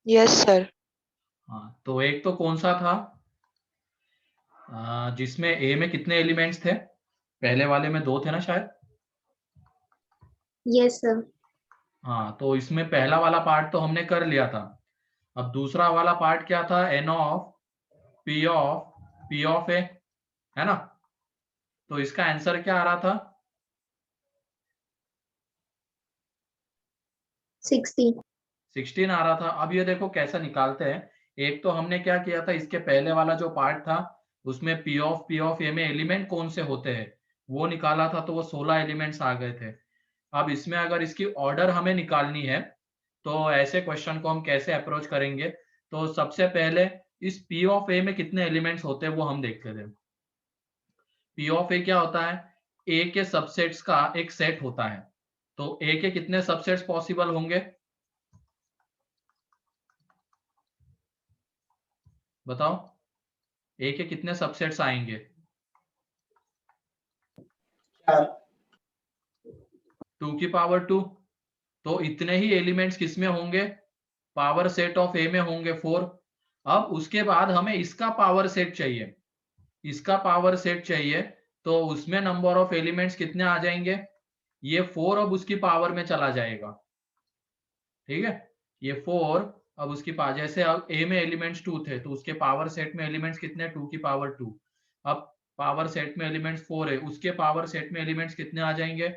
Yes sir. हाँ, तो एक तो कौन सा था जिसमें ए में कितने एलिमेंट्स थे? पहले वाले में 2 थे ना शायद। Yes sir. हाँ, तो इसमें पहला वाला पार्ट तो हमने कर लिया था। अब दूसरा वाला पार्ट क्या था? एन ऑफ पी ऑफ ए, है ना? तो इसका आंसर क्या आ रहा था? 16 आ रहा था। अब ये देखो कैसा निकालते हैं। एक तो हमने क्या किया था, इसके पहले वाला जो पार्ट था उसमें पी ऑफ ए में एलिमेंट कौन से होते हैं वो निकाला था, तो वो 16 एलिमेंट्स आ गए थे। अब इसमें अगर इसकी ऑर्डर हमें निकालनी है तो ऐसे क्वेश्चन को हम कैसे अप्रोच करेंगे? तो सबसे पहले इस पी ऑफ ए में कितने एलिमेंट्स होते हैं वो हम देखते थे। पी ऑफ ए क्या होता है? ए के सबसेट्स का एक सेट होता है। तो ए के कितने सबसेट्स पॉसिबल होंगे बताओ? ए के कितने सबसेट्स आएंगे? 2 की पावर 2। तो इतने ही एलिमेंट्स किसमें होंगे? पावर सेट ऑफ ए में होंगे 4। अब उसके बाद हमें इसका पावर सेट चाहिए। इसका पावर सेट चाहिए तो उसमें नंबर ऑफ एलिमेंट्स कितने आ जाएंगे? ये 4 अब उसकी पावर में चला जाएगा। ठीक है, ये 4 अब उसकी पावर, जैसे अब ए में एलिमेंट्स 2 थे तो उसके पावर सेट में एलिमेंट्स कितने? 2 की पावर 2। अब पावर सेट में एलिमेंट्स 4 है, उसके पावर सेट में एलिमेंट्स कितने आ जाएंगे?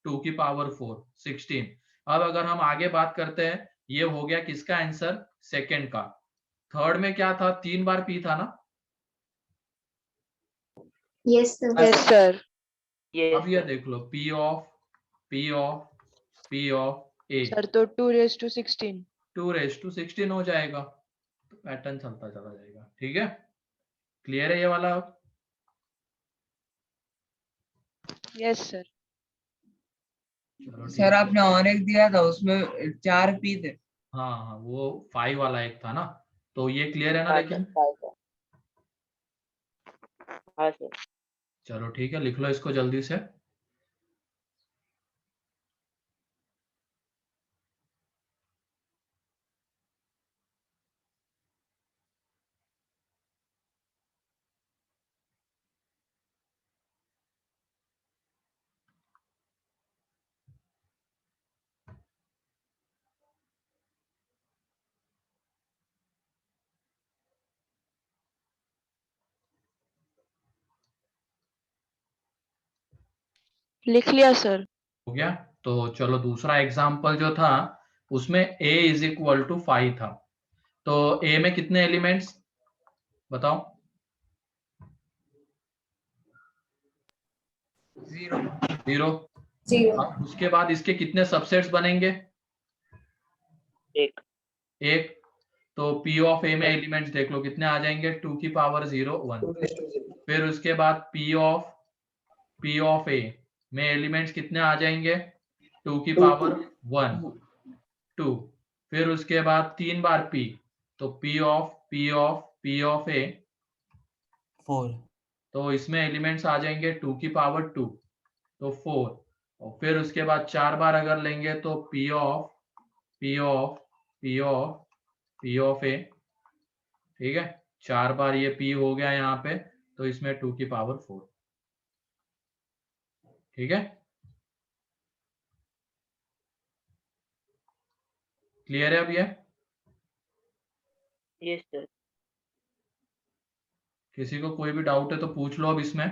2 की पावर 4, 16। अब अगर हम आगे बात करते हैं, ये हो गया किसका आंसर? सेकेंड का। थर्ड में क्या था? 3 बार पी था ना? Yes sir. Yes sir. अब ये देख लो, P of P of A, sir तो 2 raised to 16। 2 raised to 16 हो जाएगा। तो पैटर्न चलता चला जाएगा। ठीक है, क्लियर है ये वाला? Yes sir. चलो ठीक सर है। आपने और एक दिया था उसमें 4 पी थे। हाँ हाँ, वो 5 वाला एक था ना। तो ये क्लियर है ना? लेकिन हाँ सर। चलो ठीक है, लिख लो इसको जल्दी से। लिख लिया सर। हो गया? तो चलो दूसरा एग्जाम्पल जो था उसमें a इज इक्वल टू 5 था। तो a में कितने एलिमेंट्स बताओ? 0। अब उसके बाद इसके कितने सबसेट्स बनेंगे? एक। तो P ऑफ A में एलिमेंट्स देख लो कितने आ जाएंगे? 2 की पावर 0, 1। फिर उसके बाद P ऑफ A में एलिमेंट्स कितने आ जाएंगे? 2 की पावर 1, 2। फिर उसके बाद 3 बार P, तो P ऑफ A 4। तो इसमें एलिमेंट्स आ जाएंगे 2 की पावर 2, तो 4। और फिर उसके बाद 4 बार अगर लेंगे तो P of P of P of P of A। ठीक है, 4 बार ये P हो गया यहाँ पे, तो इसमें 2 की पावर 4। ठीक है, क्लियर है अब ये? Yes sir. किसी को कोई भी डाउट है तो पूछ लो अब इसमें।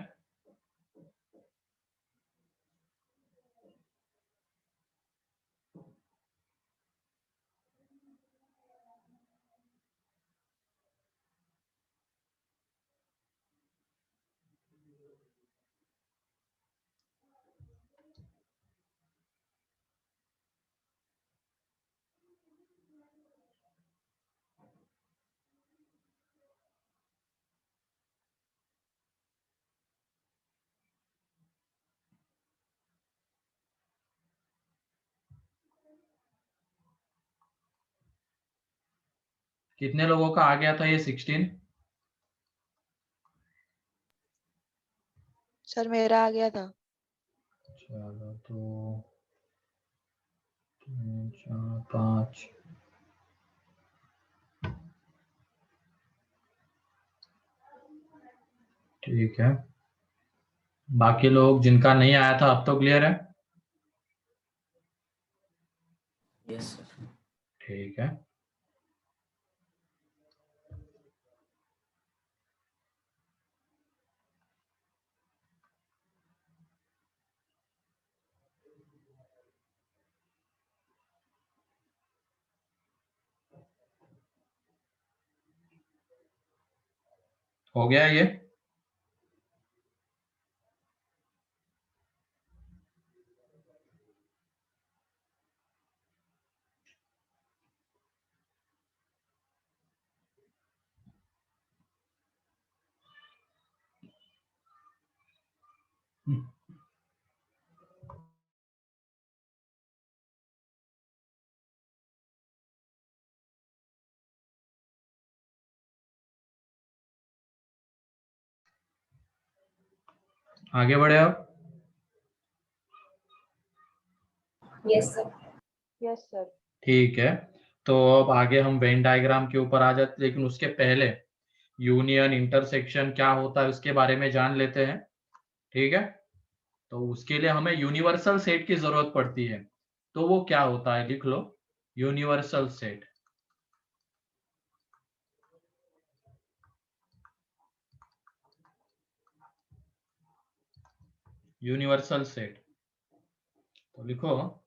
कितने लोगों का आ गया था ये 16? सर मेरा आ गया था। चलो तो 3 4 5 ठीक है, बाकी लोग जिनका नहीं आया था अब तो क्लियर है? Yes sir. ठीक है, हो गया ये? आगे बढ़े अब? Yes sir. Yes, sir. ठीक है, तो अब आगे हम वेन डायग्राम के ऊपर आ जाते, लेकिन उसके पहले यूनियन इंटरसेक्शन क्या होता है उसके बारे में जान लेते हैं। ठीक है, तो उसके लिए हमें यूनिवर्सल सेट की जरूरत पड़ती है। तो वो क्या होता है, लिख लो, यूनिवर्सल सेट। यूनिवर्सल सेट, तो लिखो,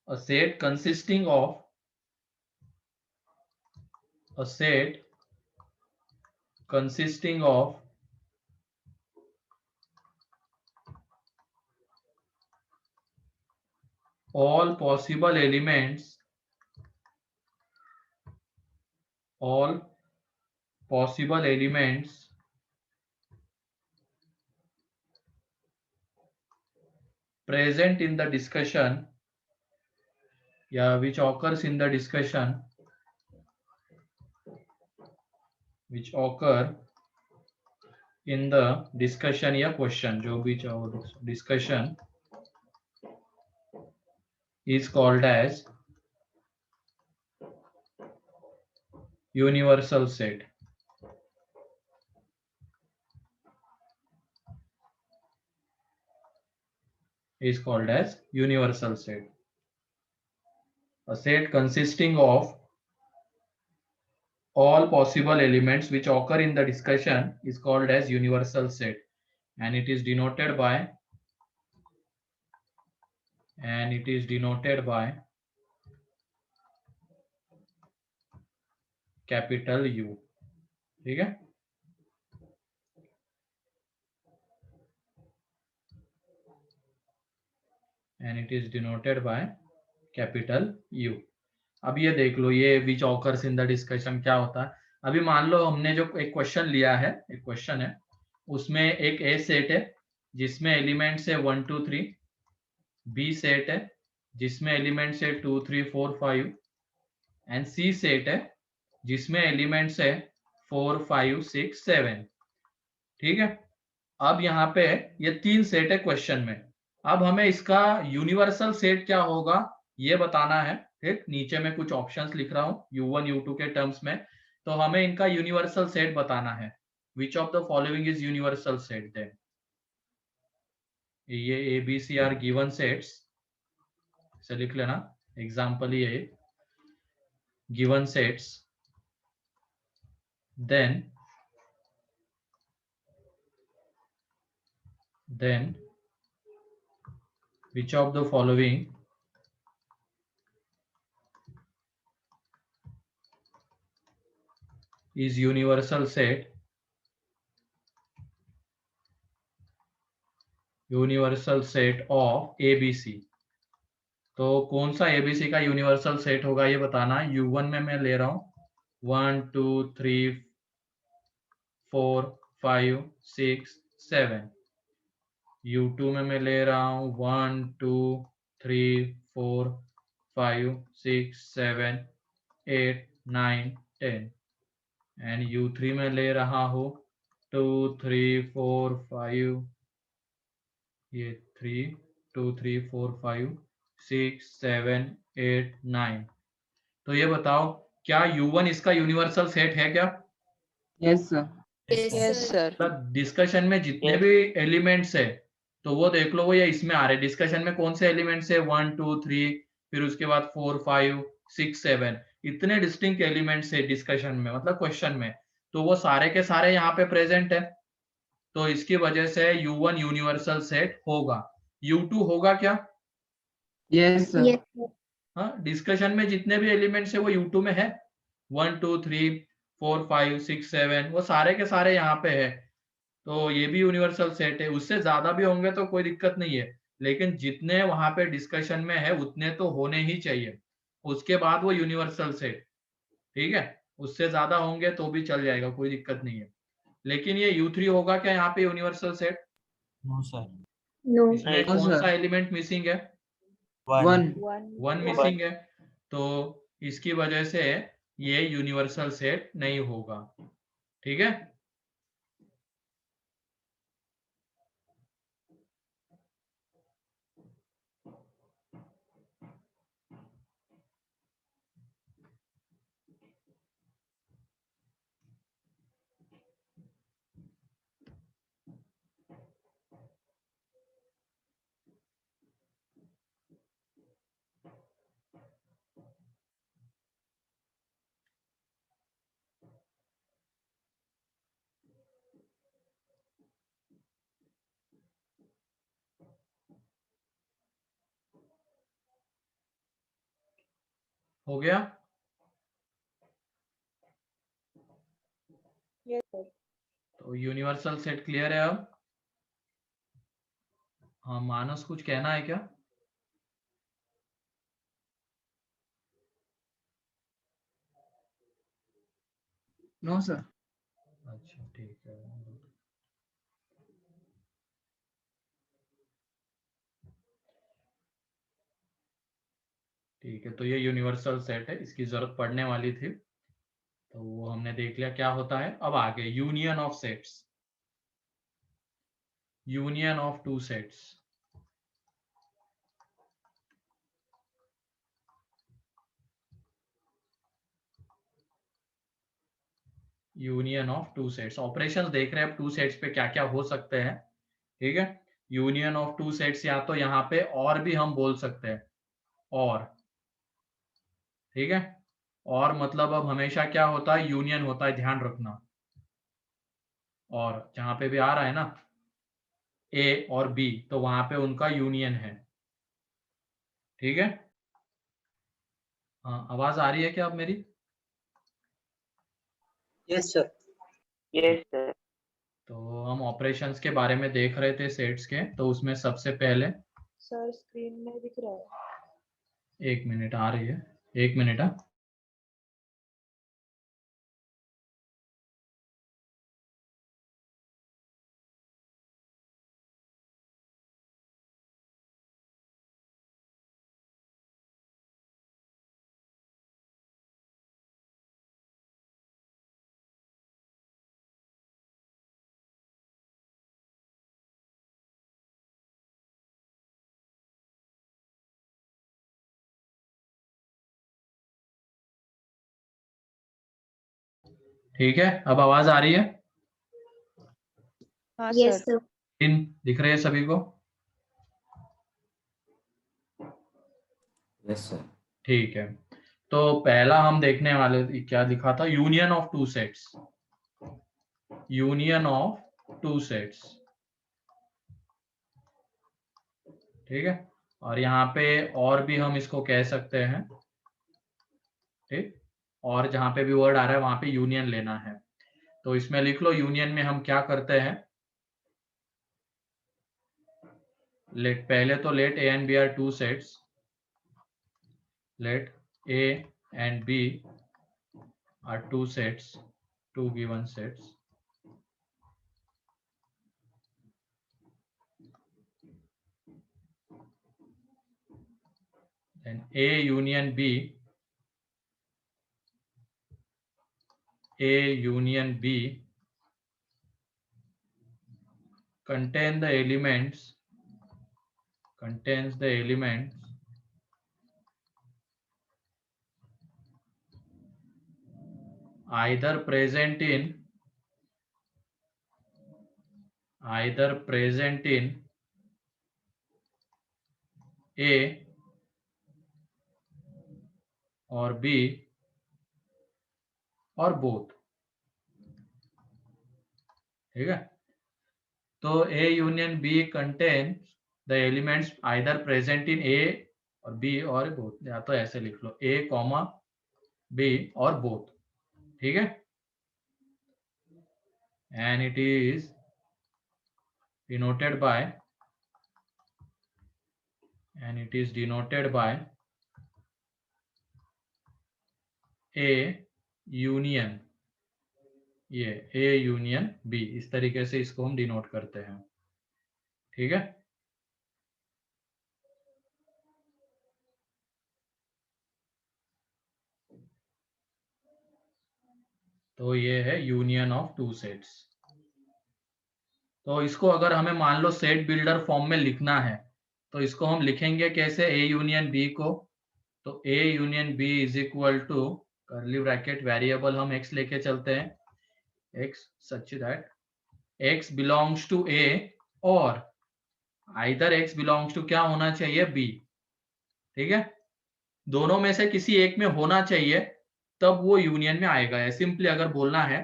a set consisting of a set consisting of all possible elements, all possible elements present in the discussion, yeah, which occurs in the discussion, which occur in the discussion या question, जो भी चाहो, discussion is called as universal set. Is called as universal set. A set consisting of all possible elements which occur in the discussion is called as universal set, and it is denoted by capital U. ठीक है, and it is denoted by capital U. अब ये देख लो, ये which occurs in the discussion क्या होता है। अभी मान लो हमने जो एक क्वेश्चन लिया है, एक क्वेश्चन है, उसमें एक ए सेट है जिसमें एलिमेंट्स है 1 2 3, बी सेट है जिसमें एलिमेंट्स है 2 3 4 5, एंड सी सेट है जिसमें एलिमेंट्स है 4 5 6 7। ठीक है, अब यहाँ पे ये तीन सेट है क्वेश्चन में। अब हमें इसका यूनिवर्सल सेट क्या होगा ये बताना है। ठीक, नीचे में कुछ ऑप्शंस लिख रहा हूँ U1 U2 के टर्म्स में, तो हमें इनका यूनिवर्सल सेट बताना है। Which of the following is universal set then? ये ABC आर गिवन सेट्स, इसे लिख लेना, एग्जाम्पल ये given sets, then which of the following is universal set of ABC? तो कौन सा ABC का यूनिवर्सल सेट होगा ये बताना है। U1 में मैं ले रहा हूं 1 2 3 4 5 6 7, U2 में मैं ले रहा हूं 1 2 3 4 5 6 7 8 9 10, एंड U3 में ले रहा हूं 2 3 4 5, ये 3 2 3 4 5 6 7 8 9। तो ये बताओ क्या U1 इसका यूनिवर्सल सेट है क्या? Yes sir. Yes, Yes, sir. sir. मतलब डिस्कशन में जितने Yes. भी एलिमेंट्स है तो वो देख लो, वो ये इसमें आ रहे हैं। डिस्कशन में कौन से एलिमेंट्स है, 1 2 3, फिर उसके बाद 4 5 6 7, इतने डिस्टिंक्ट एलिमेंट्स है डिस्कशन में, मतलब क्वेश्चन में, तो वो सारे के सारे यहाँ पे प्रेजेंट है। तो इसकी वजह से U1 यूनिवर्सल सेट होगा। U2 होगा क्या? Yes sir. Yes, sir. हाँ, डिस्कशन में जितने भी एलिमेंट्स है वो U2 में है। 1 2 3 4 5 6 7 वो सारे के सारे यहाँ पे है। तो ये भी यूनिवर्सल सेट है। उससे ज्यादा भी होंगे तो कोई दिक्कत नहीं है, लेकिन जितने वहां पे डिस्कशन में है उतने तो होने ही चाहिए, उसके बाद वो यूनिवर्सल सेट। ठीक है, उससे ज्यादा होंगे तो भी चल जाएगा, कोई दिक्कत नहीं है। लेकिन ये U3 होगा क्या यहाँ पे universal set? No sir. No. इसमें नहीं, कौन सर। सा एलिमेंट मिसिंग है? 1। 1 मिसिंग है। तो इसकी वजह से ये यूनिवर्सल सेट नहीं होगा। ठीक है, हो गया। Yes, sir. तो यूनिवर्सल सेट क्लियर है अब। हाँ, मानस कुछ कहना है क्या? No sir. अच्छा, ठीक है। ठीक है, तो ये यूनिवर्सल सेट है, इसकी जरूरत पड़ने वाली थी, तो वो हमने देख लिया क्या होता है। अब आगे union of sets, union of two sets. Union of two sets, operations देख रहे हैं अब टू सेट्स पे क्या क्या हो सकते हैं। ठीक है, यूनियन ऑफ टू सेट्स, या तो यहाँ पे और भी हम बोल सकते हैं, और। ठीक है, और मतलब अब हमेशा क्या होता है, यूनियन होता है, ध्यान रखना। और जहां पे भी आ रहा है ना ए और बी, तो वहां पे उनका यूनियन है। ठीक है, हाँ, आवाज आ रही है क्या अब मेरी? Yes, sir. Yes, sir. तो हम ऑपरेशंस के बारे में देख रहे थे सेट्स के, तो उसमें सबसे पहले, सर स्क्रीन में दिख रहा है। 1 मिनट, आ रही है, 1 मिनट। हाँ, ठीक है, अब आवाज आ रही है? हाँ Yes, सर। sir. इन दिख रही है सभी को? Yes, sir. ठीक है, तो पहला हम देखने वाले क्या लिखा था, union of two sets, union of two sets. ठीक है, और यहाँ पे और भी हम इसको कह सकते हैं। ठीक, और जहां पे भी वर्ड आ रहा है वहां पे यूनियन लेना है। तो इसमें लिख लो, यूनियन में हम क्या करते हैं, लेट, पहले तो let A and B are two sets, let A and B are two sets, two given sets. Then A union B, A union B contains the elements either present in either present in A or B or both. ठीक है, तो A union B contains the elements either present in A और B और both, या तो ऐसे लिख लो A comma B और both. ठीक है, and it is denoted by A union, ये A यूनियन B, इस तरीके से इसको हम डिनोट करते हैं. ठीक है, तो ये है यूनियन ऑफ टू सेट्स. तो इसको अगर हमें मान लो सेट बिल्डर फॉर्म में लिखना है तो इसको हम लिखेंगे कैसे, A यूनियन B को. तो A union B is equal to curly bracket, variable हम x लेके चलते हैं, x such that x belongs to A और आइदर x बिलोंग्स टू क्या होना चाहिए, B. ठीक है, दोनों में से किसी एक में होना चाहिए तब वो यूनियन में आएगा. सिंपली अगर बोलना है,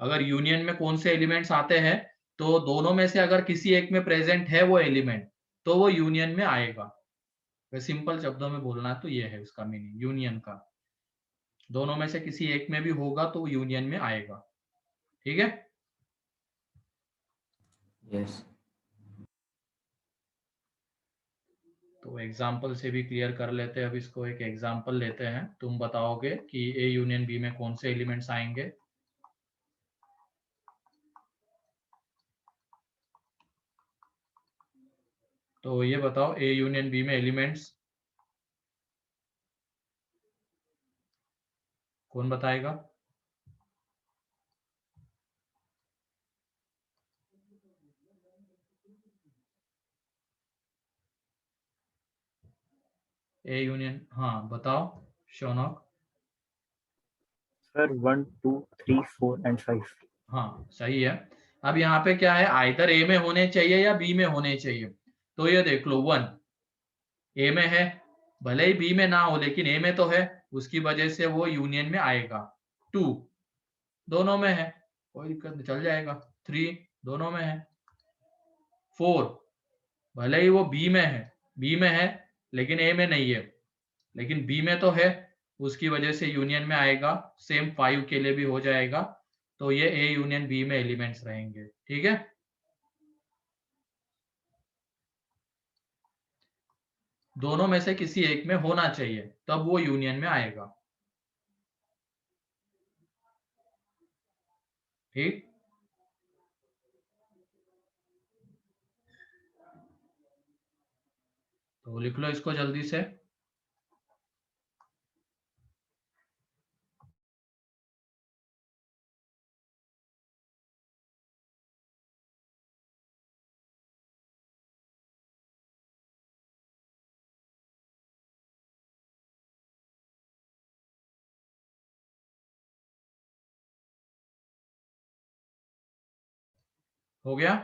अगर यूनियन में कौन से एलिमेंट्स आते हैं तो दोनों में से अगर किसी एक में प्रेजेंट है वो एलिमेंट तो वो यूनियन में आएगा. सिंपल शब्दों में बोलना है तो ये है उसका मीनिंग यूनियन का, दोनों में से किसी एक में भी होगा तो यूनियन में आएगा. ठीक है, Yes. तो एग्जाम्पल से भी क्लियर कर लेते हैं. अब इसको एक एग्जाम्पल लेते हैं, तुम बताओगे कि A यूनियन B में कौन से एलिमेंट्स आएंगे. तो ये बताओ A यूनियन B में एलिमेंट्स कौन बताएगा. A यूनियन, हाँ बताओ शौनक. Sir 1 2 3 4 and 5. हाँ सही है. अब यहाँ पे क्या है, आइदर A में होने चाहिए या B में होने चाहिए. तो ये देख लो 1 A में है, भले ही B में ना हो लेकिन A में तो है, उसकी वजह से वो यूनियन में आएगा. 2 दोनों में है, कोई दिक्कत नहीं, चल जाएगा. 3 दोनों में है. 4 भले ही वो B में है लेकिन A में नहीं है, लेकिन B में तो है, उसकी वजह से यूनियन में आएगा. सेम 5 के लिए भी हो जाएगा. तो ये A यूनियन B में एलिमेंट्स रहेंगे. ठीक है, दोनों में से किसी एक में होना चाहिए तब वो यूनियन में आएगा. ठीक, तो लिख लो इसको जल्दी से. हो गया.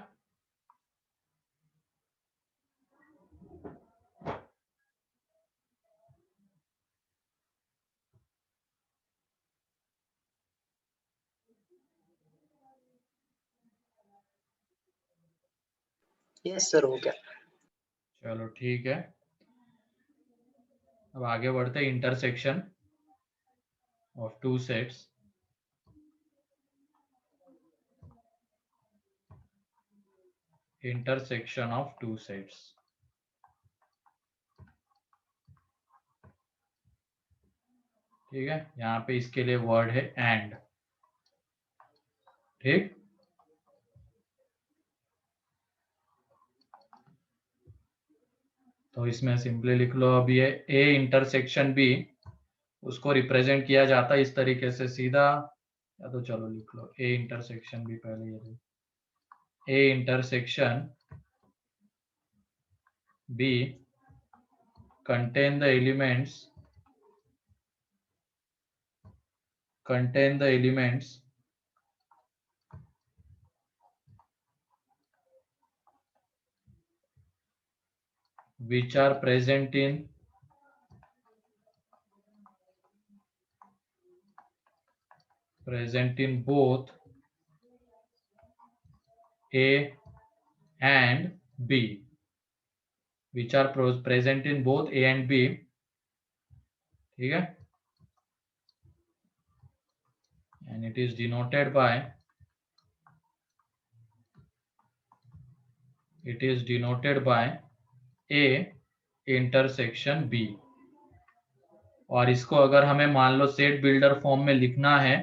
यस सर, हो गया. चलो ठीक है, अब आगे बढ़ते हैं. Intersection of two sets. Intersection of two sets. ठीक है, यहाँ पे इसके लिए वर्ड है एंड. ठीक, तो इसमें सिंपली लिख लो, अब ये A इंटरसेक्शन B, उसको रिप्रेजेंट किया जाता है इस तरीके से सीधा, या तो चलो लिख लो A इंटरसेक्शन B. पहले ये A intersection B contain the elements which are present in both A and B, which are present in both A and B. ठीक है, and it is denoted by A intersection B. और इसको अगर हमें मान लो set builder form में लिखना है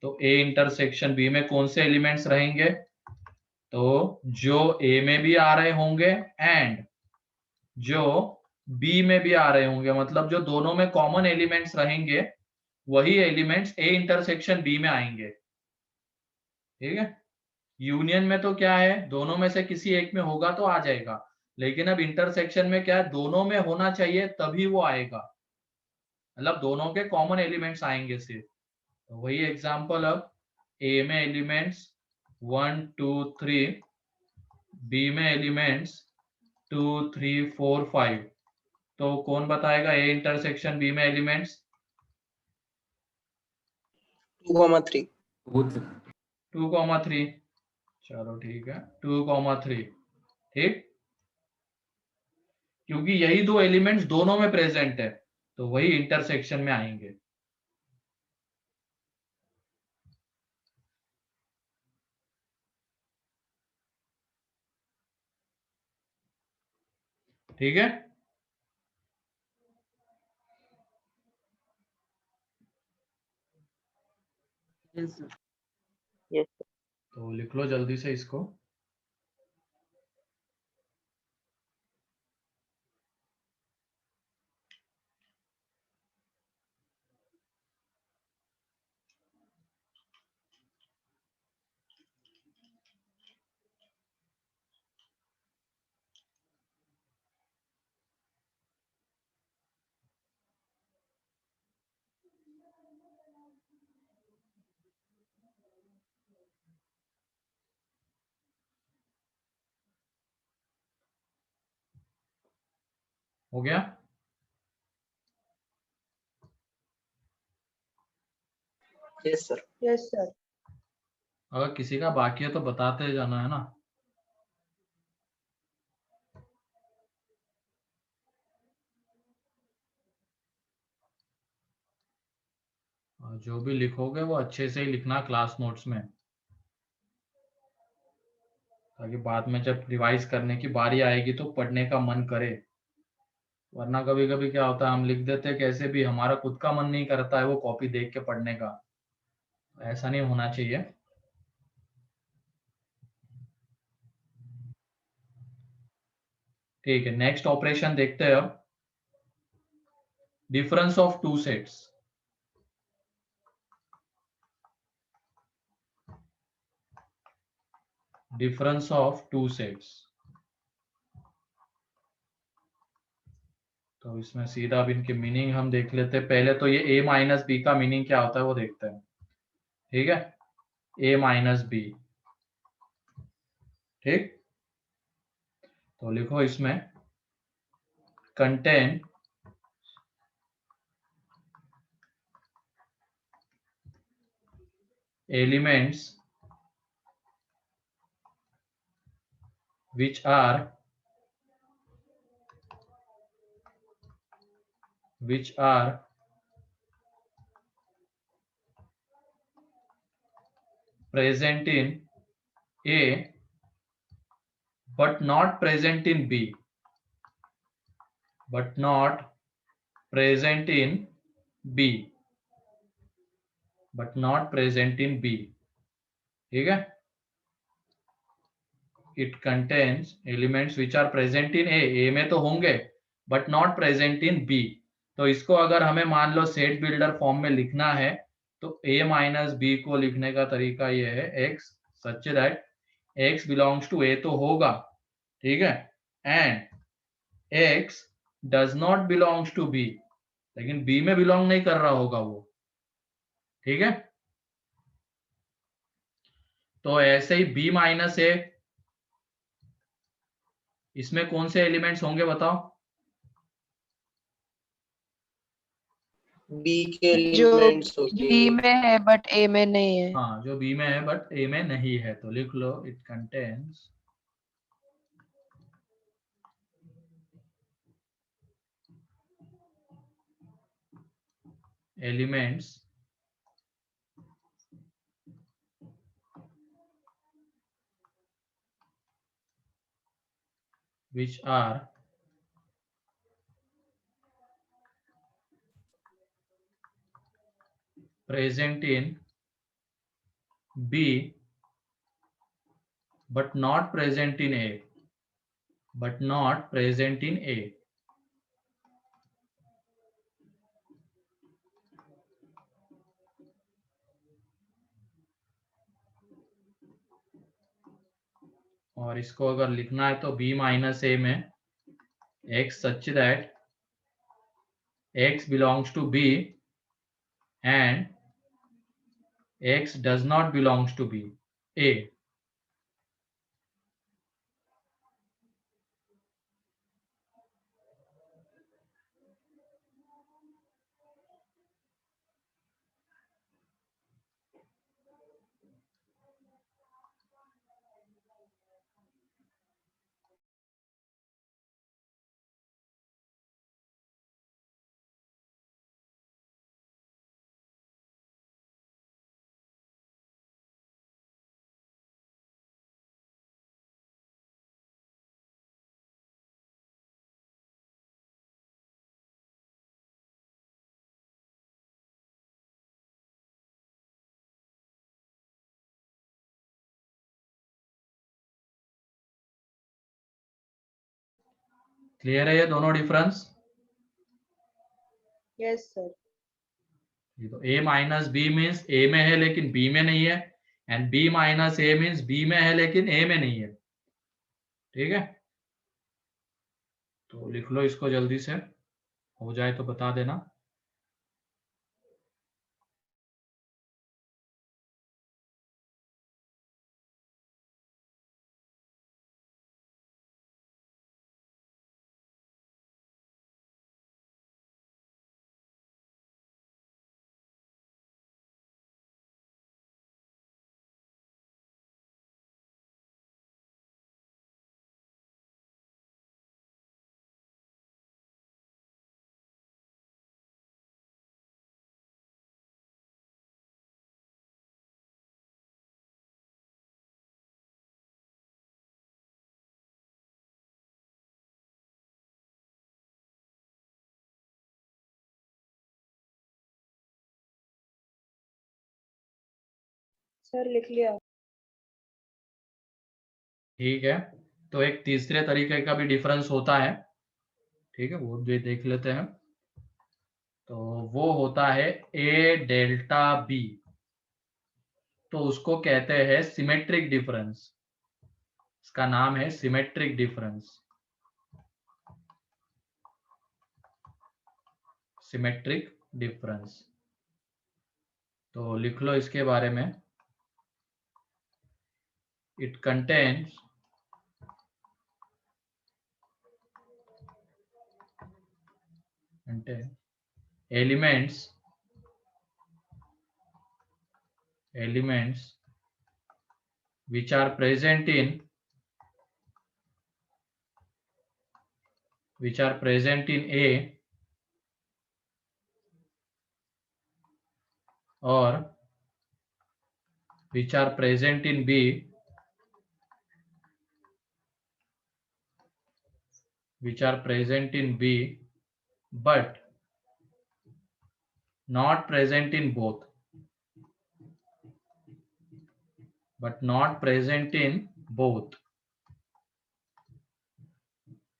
तो A इंटरसेक्शन B में कौन से एलिमेंट्स रहेंगे, तो जो A में भी आ रहे होंगे एंड जो B में भी आ रहे होंगे, मतलब जो दोनों में कॉमन एलिमेंट्स रहेंगे वही एलिमेंट्स A इंटरसेक्शन B में आएंगे। ठीक है, यूनियन में तो क्या है, दोनों में से किसी एक में होगा तो आ जाएगा, लेकिन अब इंटरसेक्शन में क्या है, दोनों में होना चाहिए तभी वो आएगा, मतलब दोनों के कॉमन एलिमेंट्स आएंगे सिर्फ। तो वही एग्जांपल, अब A में एलिमेंट्स 1 2 3, B में एलिमेंट्स 2 3 4 5, तो कौन बताएगा A इंटरसेक्शन B में एलिमेंट्स? 2,3. 2,3। चलो ठीक है, 2,3। ठीक, क्योंकि यही दो एलिमेंट्स दोनों में प्रेजेंट है तो वही इंटरसेक्शन में आएंगे। ठीक है, Yes, sir. Yes. तो लिख लो जल्दी से इसको। हो गया? Yes, sir. Yes sir. अगर किसी का बाकी है तो बताते जाना है ना। और जो भी लिखोगे वो अच्छे से ही लिखना क्लास नोट्स में, ताकि बाद में जब रिवाइज करने की बारी आएगी तो पढ़ने का मन करे। वरना कभी कभी क्या होता है, हम लिख देते हैं कैसे भी, हमारा खुद का मन नहीं करता है वो कॉपी देख के पढ़ने का। ऐसा नहीं होना चाहिए। ठीक है, नेक्स्ट ऑपरेशन देखते हैं अब, difference of two sets. Difference of two sets, तो इसमें सीधा अब इनके मीनिंग हम देख लेते हैं। पहले तो ये A माइनस बी का मीनिंग क्या होता है वो देखते हैं। ठीक है, A माइनस बी। ठीक, तो लिखो इसमें contain elements which are present in A but not present in B, but not present in B, but not present in B. ठीक है, it contains elements which are present in A में तो होंगे but not present in B। तो इसको अगर हमें मान लो सेट बिल्डर फॉर्म में लिखना है तो A माइनस बी को लिखने का तरीका ये है, x such that x belongs to A तो होगा, ठीक है, and x does not belongs to B, लेकिन B में बिलोंग नहीं कर रहा होगा वो। ठीक है, तो ऐसे ही B माइनस A इसमें कौन से एलिमेंट्स होंगे बताओ? बी के जो एलिमेंट्स बी होंगे। में है बट ए में नहीं है। हाँ, जो बी में है बट ए में नहीं है, तो लिख लो it contains elements which are present in B but not present in A, but not present in A. और इसको अगर लिखना है तो B माइनस A में x such that x belongs to B and x does not belongs to B, A. Clear है ये दोनों डिफरेंस? Yes sir. तो a minus B means a में है लेकिन b में नहीं है, and b minus a means b में है लेकिन a में नहीं है। ठीक है, तो लिख लो इसको जल्दी से, हो जाए तो बता देना। सर लिख लिया। ठीक है, तो एक तीसरे तरीके का भी डिफरेंस होता है, ठीक है, वो भी देख लेते हैं। तो वो होता है ए डेल्टा बी, तो उसको कहते हैं सिमेट्रिक डिफरेंस। इसका नाम है सिमेट्रिक डिफरेंस, सिमेट्रिक डिफरेंस। तो लिख लो इसके बारे में, it contains elements which are present in A or which are present in B, but not present in both,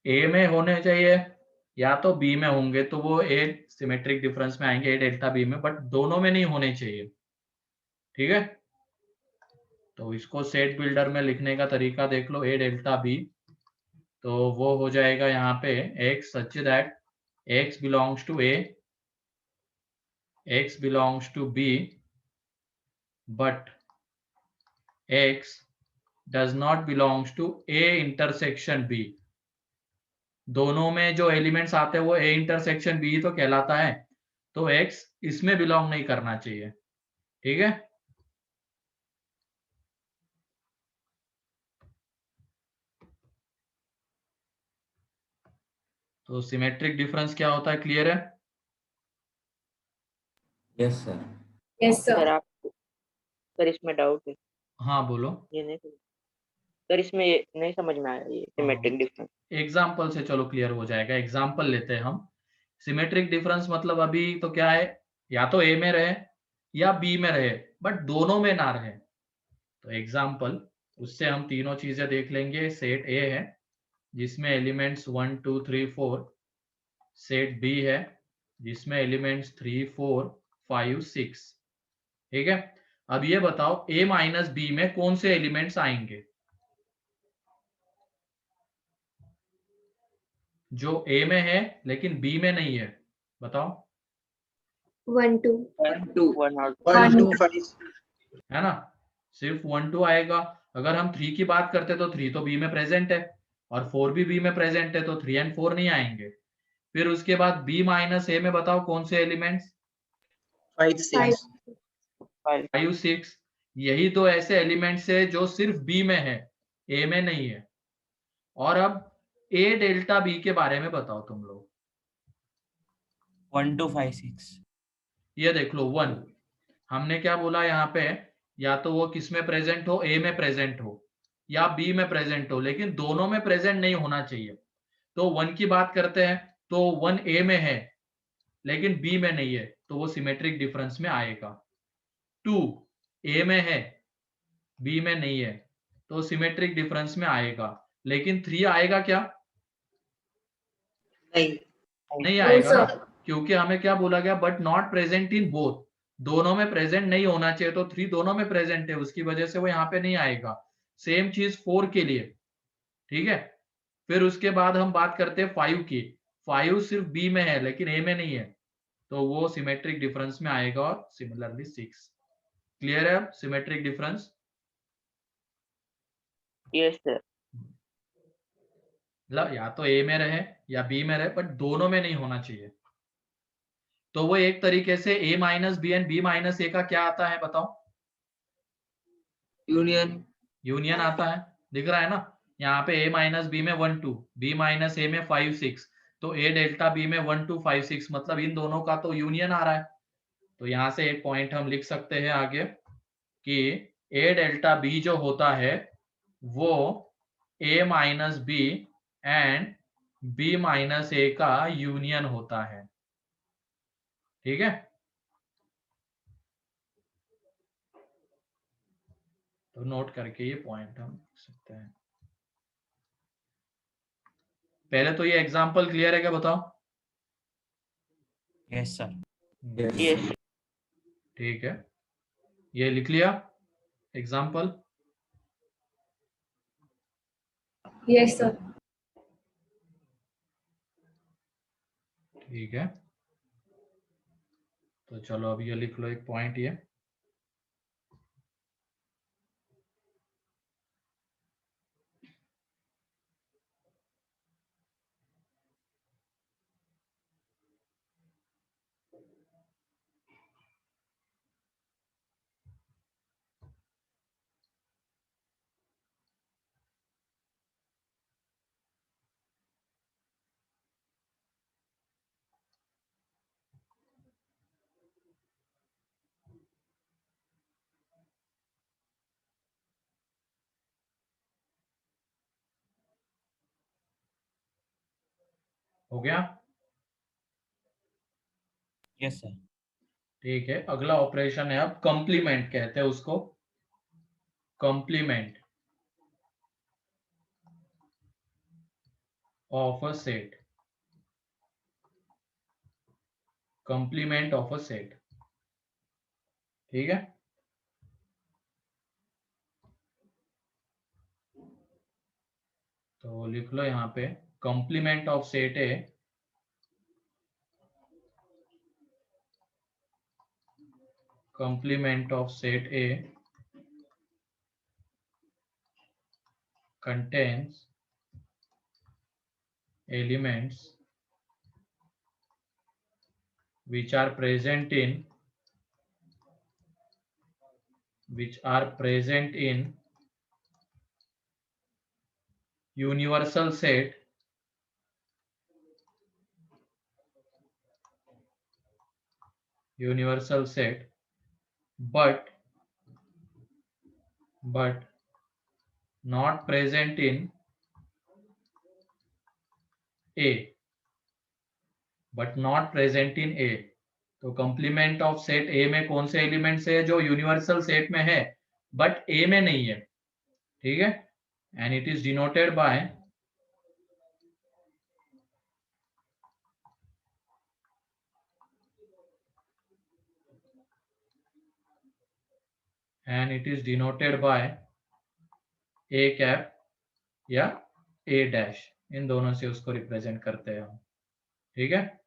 ए में होने चाहिए या तो बी में होंगे तो वो ए सिमेट्रिक डिफरेंस में आएंगे, ए डेल्टा बी में, बट दोनों में नहीं होने चाहिए। ठीक है, तो इसको सेट बिल्डर में लिखने का तरीका देख लो, ए डेल्टा बी, तो वो हो जाएगा यहाँ पे x such that x belongs to A, x belongs to B, but x does not belongs to A intersection B, दोनों में जो एलिमेंट्स आते हैं वो ए इंटरसेक्शन बी तो कहलाता है, तो एक्स इसमें बिलोंग नहीं करना चाहिए। ठीक है, तो सिमेट्रिक डिफरेंस क्या होता है, क्लियर है? Yes, sir. Yes, sir sir. आप सर इसमें डाउट है, हाँ बोलो। ये नहीं सर, इसमें ये नहीं समझ में आया ये सिमेट्रिक डिफरेंस। एग्जाम्पल से चलो क्लियर हो जाएगा। एग्जाम्पल लेते हैं हम। सिमेट्रिक डिफरेंस मतलब अभी तो क्या है, या तो ए में रहे या बी में रहे, बट दोनों में ना रहे। तो एग्जाम्पल, उससे हम तीनों चीजें देख लेंगे। सेट ए है जिसमें एलिमेंट्स 1 2 3 4, सेट बी है जिसमें एलिमेंट्स 3 4 5 6। ठीक है, अब ये बताओ ए माइनस बी में कौन से एलिमेंट्स आएंगे जो ए में है लेकिन बी में नहीं है, बताओ। 1, 2. 1 2 1 और 1 2 5 है ना, सिर्फ 1 2 आएगा। अगर हम 3 की बात करते तो 3 तो बी में प्रेजेंट है और 4 भी बी में प्रेजेंट है, तो 3 एंड 4 नहीं आएंगे। फिर उसके बाद बी माइनस ए में बताओ कौन से एलिमेंट्स, 5 5. 6 5 6। यही तो ऐसे एलिमेंट्स है जो सिर्फ बी में है, ए में नहीं है। और अब ए डेल्टा बी के बारे में बताओ तुम लोग। 1 2 5 6. ये देख लो 1, हमने क्या बोला यहाँ पे, या तो वो किस में प्रेजेंट हो, ए में प्रेजेंट हो या बी में प्रेजेंट हो, लेकिन दोनों में प्रेजेंट नहीं होना चाहिए। तो 1 की बात करते हैं तो 1 ए में है लेकिन बी में नहीं है, तो वो सिमेट्रिक डिफरेंस में आएगा। 2 ए में है बी में नहीं है, तो सिमेट्रिक डिफरेंस में आएगा। लेकिन 3 आएगा क्या, नहीं नहीं No, आएगा ना, sir. क्योंकि हमें क्या बोला गया, but not present in both, दोनों में प्रेजेंट नहीं होना चाहिए। तो 3 दोनों में प्रेजेंट है, उसकी वजह से वो यहाँ पे नहीं आएगा। सेम चीज 4 के लिए। ठीक है, फिर उसके बाद हम बात करते हैं 5 की। 5 सिर्फ बी में है लेकिन ए में नहीं है, तो वो सिमेट्रिक डिफरेंस में आएगा। और सिमिलरली 6। क्लियर है अब सिमेट्रिक डिफरेंस? Yes sir. मतलब या तो ए में रहे या बी में रहे, बट दोनों में नहीं होना चाहिए। तो वो एक तरीके से A minus B and B minus A का क्या आता है बताओ, यूनियन। यूनियन आता है। दिख रहा है ना, यहाँ पे ए माइनस बी में 1 2, बी माइनस ए में 5 6, तो ए डेल्टा बी में 1 2 5 6, मतलब इन दोनों का तो यूनियन आ रहा है। तो यहाँ से एक पॉइंट हम लिख सकते हैं आगे कि ए डेल्टा बी जो होता है वो A minus B and B minus A का यूनियन होता है। ठीक है, तो नोट करके ये पॉइंट हम लिख सकते हैं। पहले तो ये एग्जांपल क्लियर है क्या बताओ? Yes, sir. यस ठीक है, ये लिख लिया एग्जांपल। Yes, sir. ठीक है, तो चलो अब ये लिख लो एक पॉइंट ये। हो गया? Yes, sir. ठीक है, अगला ऑपरेशन है अब कंप्लीमेंट, कहते हैं उसको complement of a set. Complement of a set, ठीक है। तो लिख लो यहाँ पे complement of set A complement of set A contains elements which are present in universal set but not present in A, तो कंप्लीमेंट ऑफ सेट ए में कौन से एलिमेंट्स है जो यूनिवर्सल सेट में है बट ए में नहीं है, ठीक है, and it is denoted by A cap या ए डैश, इन दोनों से उसको रिप्रेजेंट करते हैं हम, ठीक है।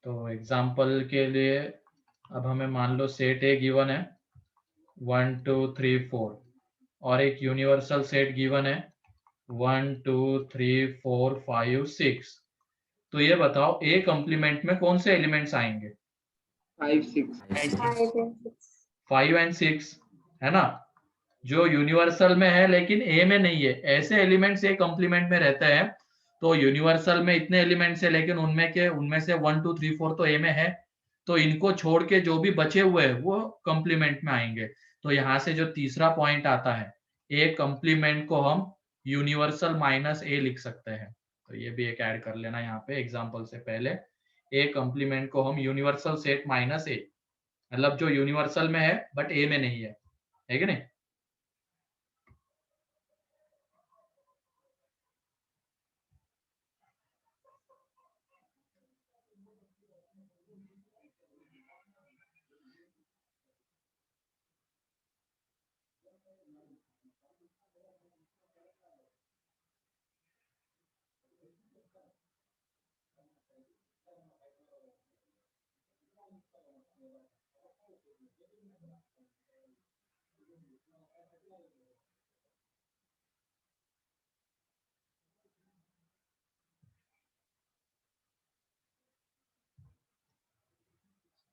तो एग्जांपल के लिए अब हमें मान लो सेट ए गिवन है 1 2 3 4 और एक यूनिवर्सल सेट गिवन है 1 2 3 4 5 6, तो ये बताओ ए कंप्लीमेंट में कौन से एलिमेंट्स आएंगे? 5 6 5 एंड 6 है ना, जो यूनिवर्सल में है लेकिन ए में नहीं है, ऐसे एलिमेंट्स ए कंप्लीमेंट में रहते हैं। तो यूनिवर्सल में इतने एलिमेंट्स है लेकिन उनमें से 1 2 3 4 तो ए में है, तो इनको छोड़ के जो भी बचे हुए हैं वो कंप्लीमेंट में आएंगे। तो यहाँ से जो तीसरा पॉइंट आता है, ए कंप्लीमेंट को हम यूनिवर्सल माइनस ए लिख सकते हैं, तो ये भी एक ऐड कर लेना यहाँ पे एग्जांपल से पहले। ए कंप्लीमेंट को हम यूनिवर्सल सेट माइनस ए, मतलब जो यूनिवर्सल में है बट ए में नहीं है कि नहीं?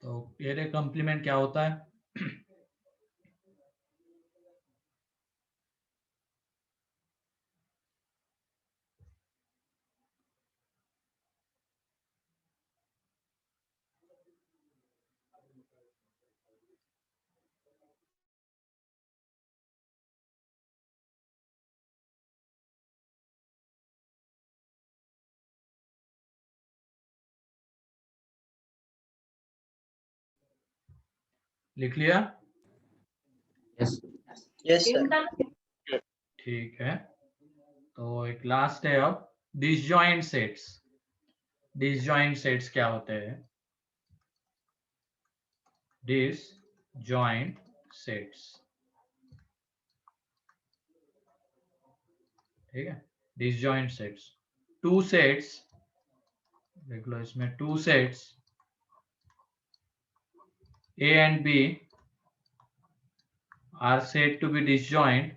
तो ए कंप्लीमेंट क्या होता है? लिख लिया? Yes. Yes sir. ठीक है, तो एक लास्ट है अब डिसजॉइंट सेट्स। डिसजॉइंट सेट्स क्या होते हैं? डिसजॉइंट सेट्स, ठीक है, डिसजॉइंट सेट्स, टू सेट्स, देख लो इसमें two sets A and B are said to be disjoint,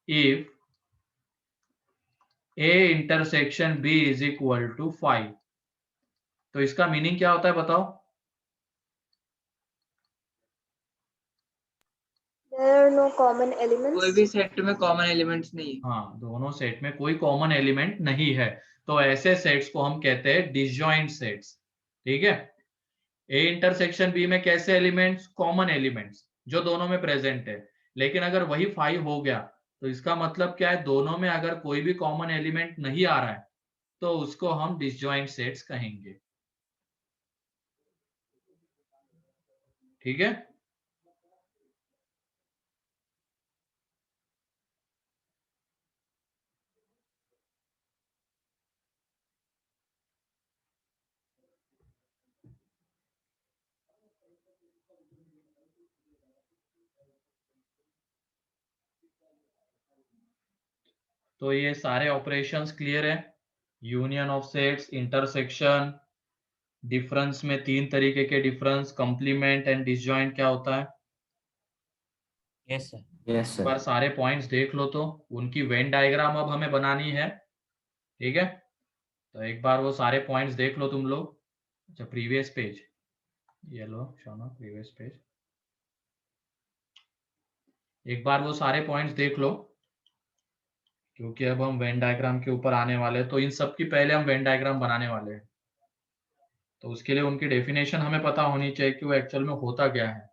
if A intersection B is equal to 5। तो इसका मीनिंग क्या होता है बताओ? There are no common elements. कोई भी सेट में कॉमन एलिमेंट्स नहीं है। हाँ, दोनों सेट में कोई कॉमन एलिमेंट नहीं है, तो ऐसे सेट्स को हम कहते हैं डिसजॉइंट सेट्स, ठीक है। ए इंटरसेक्शन बी में कैसे एलिमेंट्स? कॉमन एलिमेंट्स जो दोनों में प्रेजेंट है, लेकिन अगर वही 5 हो गया तो इसका मतलब क्या है? दोनों में अगर कोई भी कॉमन एलिमेंट नहीं आ रहा है तो उसको हम डिसजॉइंट सेट्स कहेंगे, ठीक है। तो ये सारे ऑपरेशंस क्लियर है? Union of sets, intersection, difference में 3 तरीके के डिफरेंस, कंप्लीमेंट एंड डिसजॉइंट क्या होता है? Yes, sir. Yes, एक sir. बार सारे पॉइंट्स देख लो, तो उनकी वेन डायग्राम अब हमें बनानी है। ठीक है, तो एक बार वो सारे पॉइंट्स देख लो तुम लोग। अच्छा, प्रीवियस पेज, ये लो शोना, प्रीवियस पेज। एक बार वो सारे पॉइंट्स देख लो, क्योंकि अब हम वेन डायग्राम के ऊपर आने वाले हैं, तो इन सब की पहले हम वेन डायग्राम बनाने वाले हैं। तो उसके लिए उनकी डेफिनेशन हमें पता होनी चाहिए कि वो एक्चुअल में होता क्या है।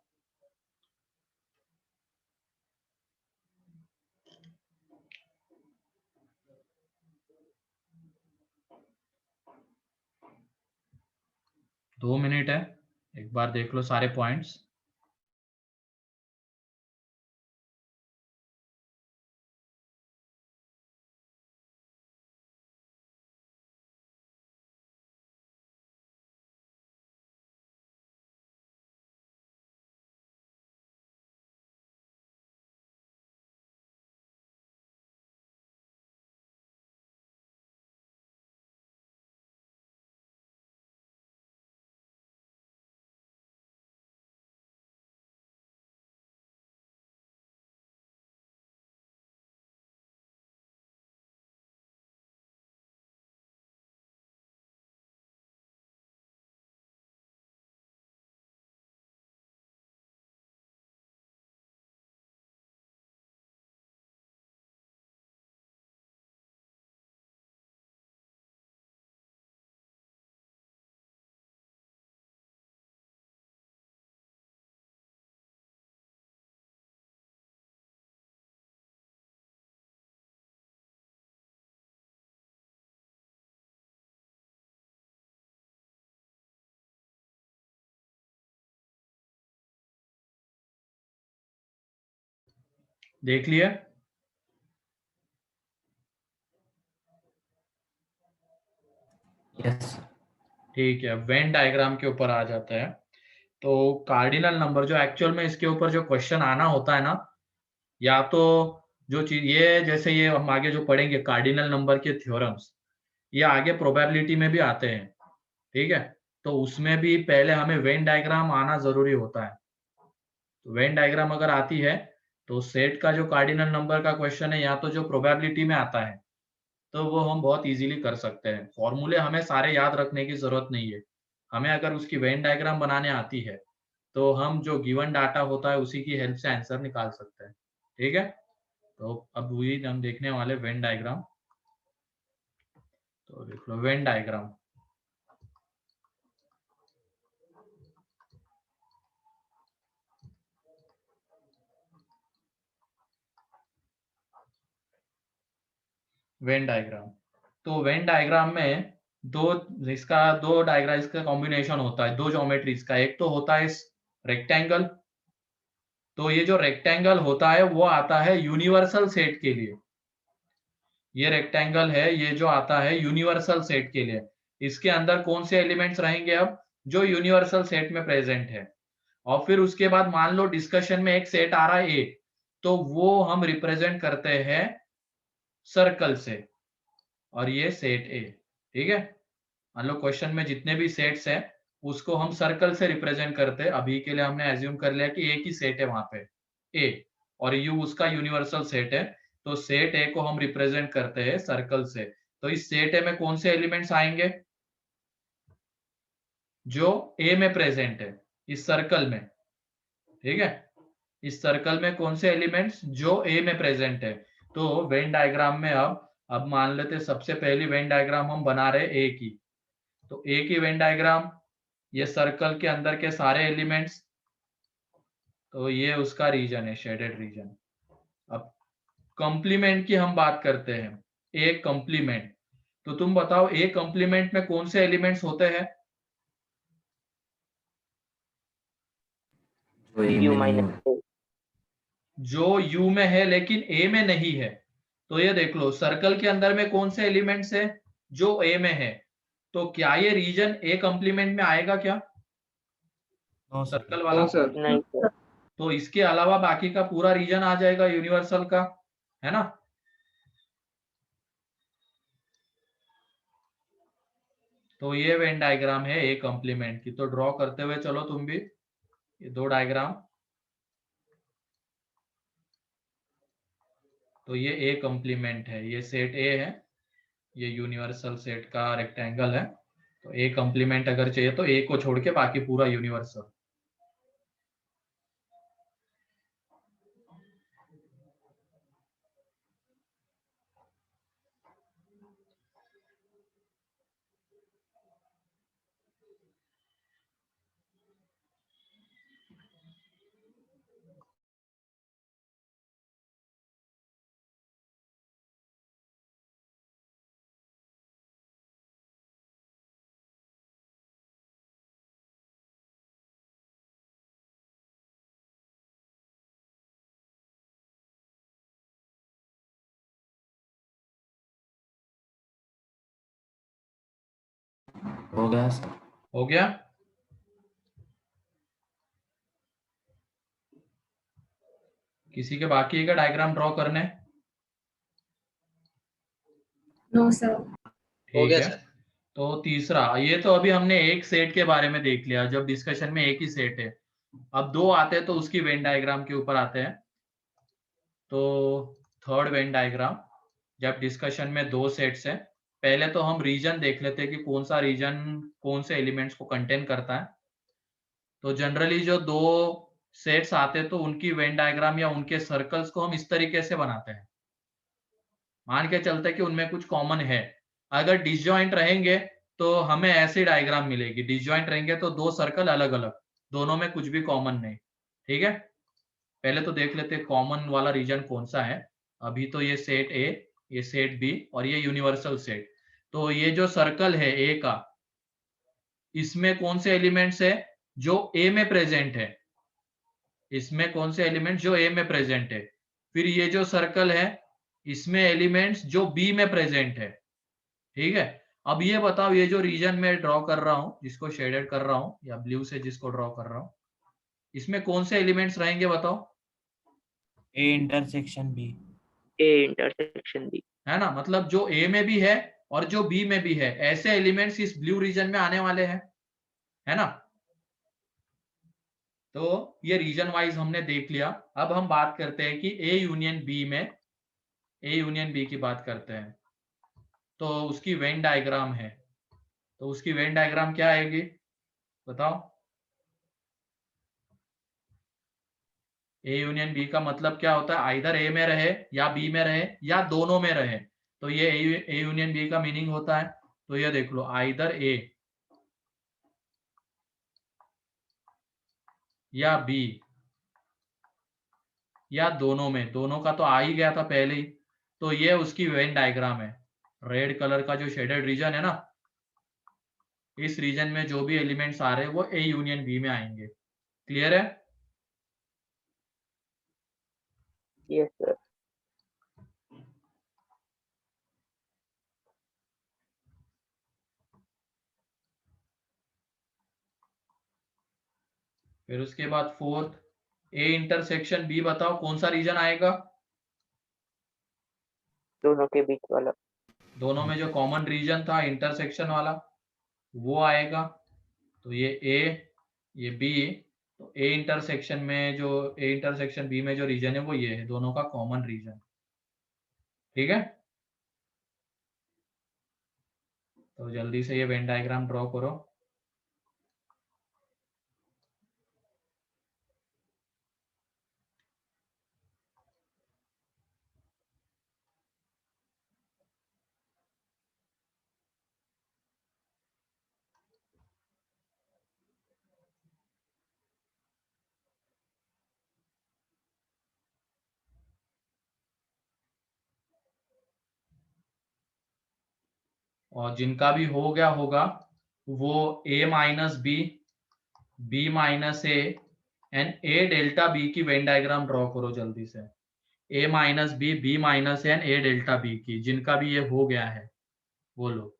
दो मिनट है, एक बार देख लो सारे पॉइंट्स। देख लिया? Yes, sir. ठीक है, वेन डायग्राम के ऊपर आ जाता है। तो कार्डिनल नंबर, जो एक्चुअल में इसके ऊपर जो क्वेश्चन आना होता है ना, या तो जो चीज ये, जैसे ये हम आगे जो पढ़ेंगे कार्डिनल नंबर के थ्योरम्स, ये आगे प्रोबेबिलिटी में भी आते हैं। ठीक है, तो उसमें भी पहले हमें वेन डायग्राम आना जरूरी होता है। तो वेन डायग्राम अगर आती है, तो सेट का जो कार्डिनल नंबर का क्वेश्चन है, या तो जो प्रोबेबिलिटी में आता है, तो वो हम बहुत इजीली कर सकते हैं। फॉर्मूले हमें सारे याद रखने की जरूरत नहीं है। हमें अगर उसकी वेन डायग्राम बनाने आती है, तो हम जो गिवन डाटा होता है उसी की हेल्प से आंसर निकाल सकते हैं। ठीक है, तो अब वही हम देखने वाले वेन डायग्राम। तो देख लो वेन डायग्राम। वेन डायग्राम, तो वेन डायग्राम में दो डायग्राम इसका कॉम्बिनेशन होता है, दो ज्योमेट्रीज का। एक तो होता है रेक्टेंगल, तो ये जो रेक्टेंगल होता है वो आता है यूनिवर्सल सेट के लिए। ये रेक्टेंगल है, ये जो आता है यूनिवर्सल सेट के लिए। इसके अंदर कौन से एलिमेंट्स रहेंगे? अब जो यूनिवर्सल सेट में प्रेजेंट है। और फिर उसके बाद मान लो डिस्कशन में एक सेट आ रहा है ए, तो वो हम रिप्रेजेंट करते हैं सर्कल से, और ये सेट ए। ठीक है, मान लो क्वेश्चन में जितने भी सेट्स हैं उसको हम सर्कल से रिप्रेजेंट करते हैं। अभी के लिए हमने एज्यूम कर लिया कि एक ही सेट है वहां पे ए, और यू उसका यूनिवर्सल सेट है। तो सेट ए को हम रिप्रेजेंट करते हैं सर्कल से। तो इस सेट ए में कौन से एलिमेंट्स आएंगे? जो ए में प्रेजेंट है इस सर्कल में। ठीक है, इस सर्कल में कौन से एलिमेंट्स जो ए में प्रेजेंट है। तो वेन डायग्राम में अब मान लेते सबसे पहली वेन डायग्राम हम बना रहे ए की। तो ए की वेन डायग्राम, ये सर्कल के अंदर के सारे एलिमेंट्स, तो ये उसका रीजन है, शेडेड रीजन। अब कंप्लीमेंट की हम बात करते हैं, ए कंप्लीमेंट। तो तुम बताओ ए कंप्लीमेंट में कौन से एलिमेंट्स होते हैं? जो A U में नहीं minus हो। A. जो यू में है लेकिन ए में नहीं है। तो ये देख लो सर्कल के अंदर में कौन से एलिमेंट्स है जो ए में है। तो क्या ये रीजन ए कंप्लीमेंट में आएगा क्या? No, sir. सर्कल वाला? No sir. नहीं सर। तो इसके अलावा बाकी का पूरा रीजन आ जाएगा यूनिवर्सल का, है ना? तो ये वेन डायग्राम है ए कॉम्प्लीमेंट की। तो ड्रॉ करते हुए चलो तुम भी ये दो डायग्राम। तो ये ए कॉम्प्लीमेंट है, ये सेट ए है, ये यूनिवर्सल सेट का रेक्टेंगल है। तो ए कॉम्प्लीमेंट अगर चाहिए तो ए को छोड़ के बाकी पूरा यूनिवर्सल। हो गया सर। हो गया? किसी के बाकी है क्या डायग्राम ड्रॉ करने? No, sir. ठीक है। तो तीसरा, ये तो अभी हमने एक सेट के बारे में देख लिया, जब डिस्कशन में एक ही सेट है। अब दो आते हैं तो उसकी वेन डायग्राम के ऊपर आते हैं। तो थर्ड वेन डायग्राम, जब डिस्कशन में दो सेट्स है, पहले तो हम रीजन देख लेते हैं कि कौन सा रीजन कौन से एलिमेंट्स को कंटेन करता है। तो जनरली जो दो सेट्स आते हैं तो उनकी वेन डायग्राम या उनके सर्कल्स को हम इस तरीके से बनाते हैं। मान के चलते हैं कि उनमें कुछ कॉमन है। अगर डिसजॉइंट रहेंगे तो हमें ऐसी डायग्राम मिलेगी, डिसजॉइंट रहेंगे तो दो सर्कल अलग अलग, दोनों में कुछ भी कॉमन नहीं। ठीक है, पहले तो देख लेते हैं कॉमन वाला रीजन कौन सा है। अभी तो ये सेट ए, ये सेट बी और ये यूनिवर्सल सेट। तो ये जो सर्कल है ए का, इसमें कौन से एलिमेंट्स है जो ए में प्रेजेंट है, इसमें कौन से एलिमेंट्स जो ए में प्रेजेंट है। फिर ये जो सर्कल है इसमें एलिमेंट्स जो बी में प्रेजेंट है। ठीक है, अब ये बताओ ये जो रीजन में ड्रॉ कर रहा हूं, जिसको शेडेड कर रहा हूं या ब्लू से जिसको ड्रॉ कर रहा हूं, इसमें कौन से एलिमेंट्स रहेंगे बताओ? A intersection B. A intersection B. है ना, मतलब जो ए में भी है और जो बी में भी है, ऐसे एलिमेंट्स इस ब्लू रीजन में आने वाले हैं, है ना। तो ये रीजन वाइज हमने देख लिया। अब हम बात करते हैं कि ए यूनियन बी में, ए यूनियन बी की बात करते हैं। तो उसकी वेन डायग्राम है, तो उसकी वेन डायग्राम क्या आएगी बताओ? ए यूनियन बी का मतलब क्या होता है? आइदर ए में रहे या बी में रहे या दोनों में रहे। तो ये ए यूनियन बी का मीनिंग होता है। तो ये देख लो, आइदर ए या बी या दोनों में, दोनों का तो आ ही गया था पहले ही। तो ये उसकी वेन डायग्राम है। रेड कलर का जो शेडेड रीजन है ना, इस रीजन में जो भी एलिमेंट्स आ रहे हैं वो ए यूनियन बी में आएंगे। क्लियर है? Yes sir. फिर उसके बाद फोर्थ, ए इंटरसेक्शन बी, बताओ कौन सा रीजन आएगा? दोनों के बीच वाला। दोनों में जो कॉमन रीजन था इंटरसेक्शन वाला, वो आएगा। तो ये ए, ये बी। तो ए इंटरसेक्शन में जो, ए इंटरसेक्शन बी में जो रीजन है वो ये है, दोनों का कॉमन रीजन। ठीक है, तो जल्दी से ये वेन डायग्राम ड्रॉ करो। और जिनका भी हो गया होगा वो A minus B, B minus A and A delta B की वेन डायग्राम ड्रॉ करो जल्दी से। A minus B, B minus N, A delta B की, जिनका भी ये हो गया है वो लोग।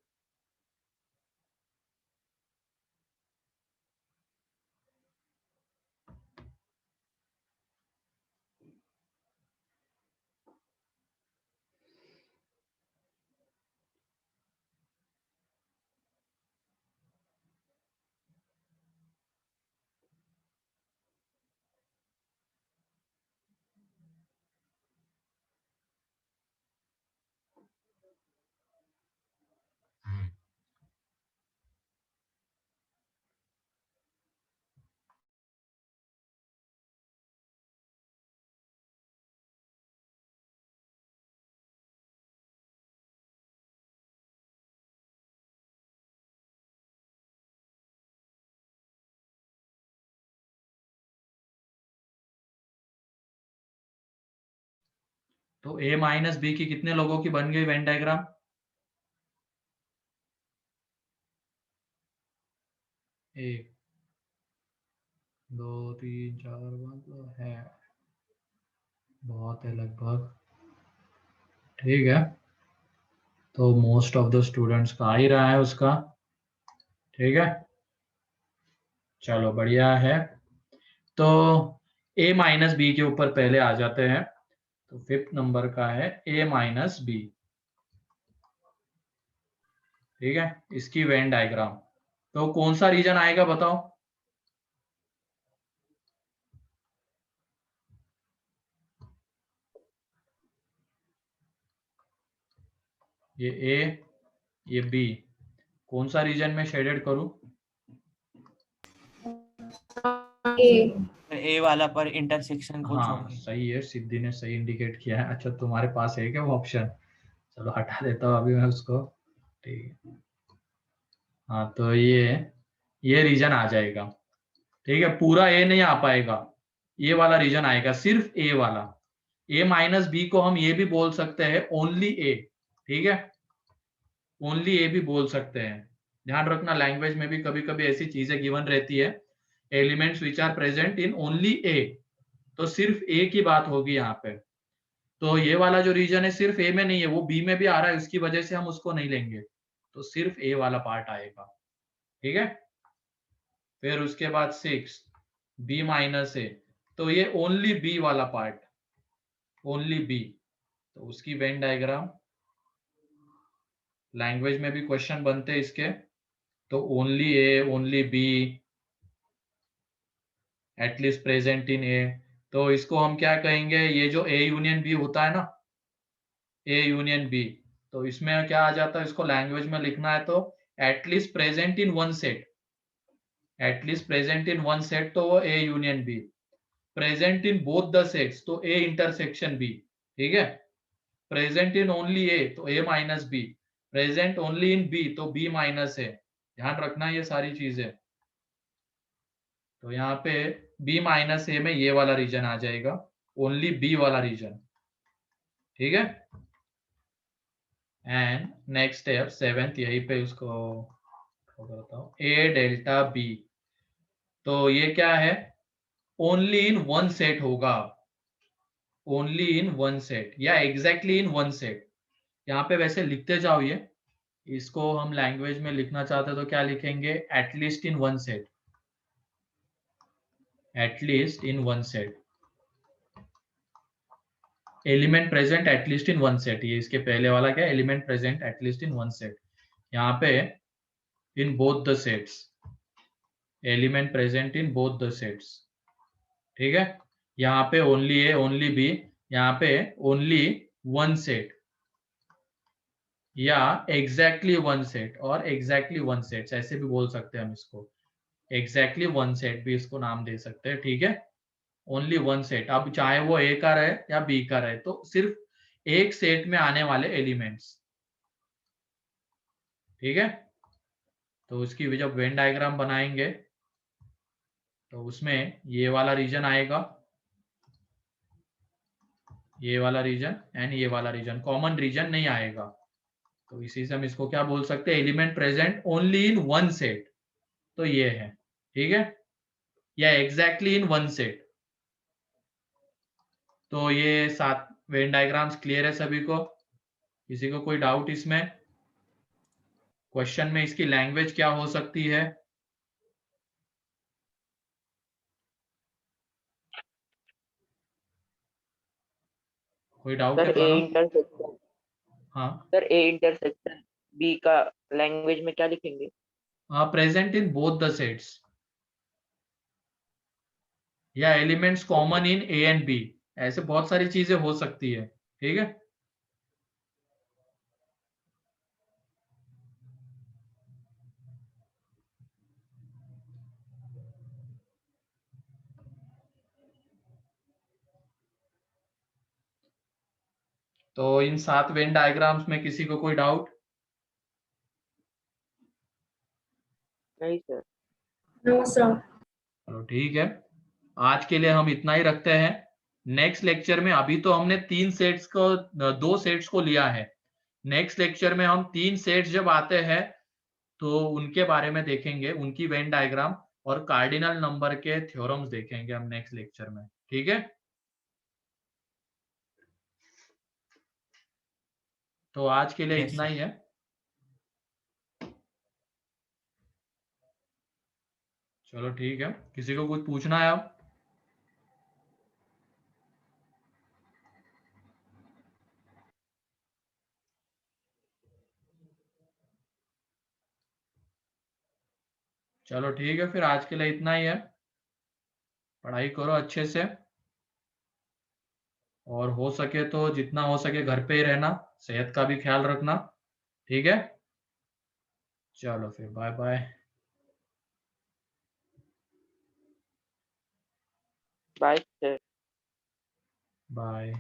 तो ए माइनस बी की कितने लोगों की बन गई वेन डायग्राम? एक, दो, तीन, चार, पाँच है, बहुत है लगभग। ठीक है, तो मोस्ट ऑफ द स्टूडेंट्स का आ ही रहा है उसका। ठीक है, चलो बढ़िया है। तो a माइनस बी के ऊपर पहले आ जाते हैं। तो 5th नंबर का है a माइनस बी। ठीक है, इसकी वेन डायग्राम। तो कौन सा रीजन आएगा बताओ? ये a, ये b, कौन सा रीजन में शेडेड करूं? A. ए वाला पर इंटरसेक्शन को हाँ छोड़ के। सही है, सिद्धि ने सही इंडिकेट किया है। अच्छा तुम्हारे पास है क्या वो ऑप्शन? चलो हटा देता हूँ अभी मैं उसको। ठीक है, हाँ तो ये रीजन आ जाएगा। ठीक है, पूरा ए नहीं आ पाएगा, ये वाला रीजन आएगा, सिर्फ ए वाला। ए माइनस बी को हम ये भी बोल सकते हैं ओनली ए। ठीक है, ओनली ए भी बोल सकते हैं। ध्यान रखना, लैंग्वेज में भी कभी कभी ऐसी चीजें गिवन रहती है, elements which are present in only A, तो सिर्फ ए की बात होगी यहाँ पे। तो ये वाला जो रीजन है सिर्फ ए में नहीं है, वो बी में भी आ रहा है, उसकी वजह से हम उसको नहीं लेंगे, तो सिर्फ ए वाला पार्ट आएगा। ठीक है, फिर उसके बाद 6 बी माइनस ए, तो ये ओनली बी वाला पार्ट, ओनली बी, तो उसकी वेन डायग्राम। लैंग्वेज में भी क्वेश्चन बनते हैं इसके, तो only A, only B, at least present in A. तो इसको हम क्या कहेंगे, ये जो ए यूनियन बी होता है ना, ए यूनियन बी, तो इसमें क्या आ जाता है, इसको लैंग्वेज में लिखना है तो at least present in one set, at least present in one set, तो वो A union B. Present in both the sets, तो ए इंटरसेक्शन बी। ठीक है, प्रेजेंट इन ओनली ए, तो A minus B. Present only in B, तो B minus A. ध्यान रखना ये सारी चीजें। तो यहाँ पे बी माइनस ए में ये वाला रीजन आ जाएगा, ओनली बी वाला रीजन। ठीक है, एंड नेक्स्ट स्टेप 7th, यही पे उसको करता हूँ, ए डेल्टा बी। तो ये क्या है, ओनली इन वन सेट होगा, ओनली इन वन सेट या एग्जैक्टली इन वन सेट। यहाँ पे वैसे लिखते जाओ ये, इसको हम लैंग्वेज में लिखना चाहते तो क्या लिखेंगे, at least in one set, at least in one set, element present at least in one set. ये इसके पहले वाला क्या, element present at least in one set. यहाँ पे इन both the sets, element present in both the sets. ठीक है, यहाँ पे ओनली ए, ओनली बी, यहाँ पे ओनली वन सेट या एग्जैक्टली वन सेट, और एग्जैक्टली वन सेट ऐसे भी बोल सकते हैं हम इसको, एग्जैक्टली वन सेट भी इसको नाम दे सकते हैं। ठीक है, ओनली वन सेट, अब चाहे वो ए का रहे या बी का रहे, तो सिर्फ एक सेट में आने वाले एलिमेंट्स। ठीक है, तो उसकी भी जब वेन डायग्राम बनाएंगे तो उसमें ये वाला रीजन आएगा, ये वाला रीजन एंड ये वाला रीजन, कॉमन रीजन नहीं आएगा। तो इसी से हम इसको क्या बोल सकते हैं, एलिमेंट प्रेजेंट ओनली इन वन सेट, तो ये है। ठीक है, या एग्जैक्टली इन वन सेट। तो ये 7 वेन डायग्राम्स क्लियर है सभी को? किसी को कोई डाउट इसमें? क्वेश्चन में इसकी लैंग्वेज क्या हो सकती है? कोई डाउट है सर ए प्रणव? इंटरसेक्शन, हाँ, सर ए इंटरसेक्शन बी का लैंग्वेज में क्या लिखेंगे? हाँ present in both the sets या elements common in A and B, ऐसे बहुत सारी चीजें हो सकती है। ठीक है, तो इन 7 वेन डायग्राम्स में किसी को कोई डाउट? नहीं सर। No, sir. चलो ठीक है, आज के लिए हम इतना ही रखते हैं। नेक्स्ट लेक्चर में, अभी तो हमने 2 सेट्स को लिया है, नेक्स्ट लेक्चर में हम 3 सेट्स जब आते हैं तो उनके बारे में देखेंगे, उनकी वेन डायग्राम और कार्डिनल नंबर के थ्योरम्स देखेंगे हम नेक्स्ट लेक्चर में, ठीक है। तो आज के लिए Yes, इतना sir. ही है। चलो ठीक है, किसी को कुछ पूछना है अब? चलो ठीक है, फिर आज के लिए इतना ही है। पढ़ाई करो अच्छे से, और हो सके तो जितना हो सके घर पे ही रहना, सेहत का भी ख्याल रखना, ठीक है। चलो फिर bye bye. Bye sir. Bye.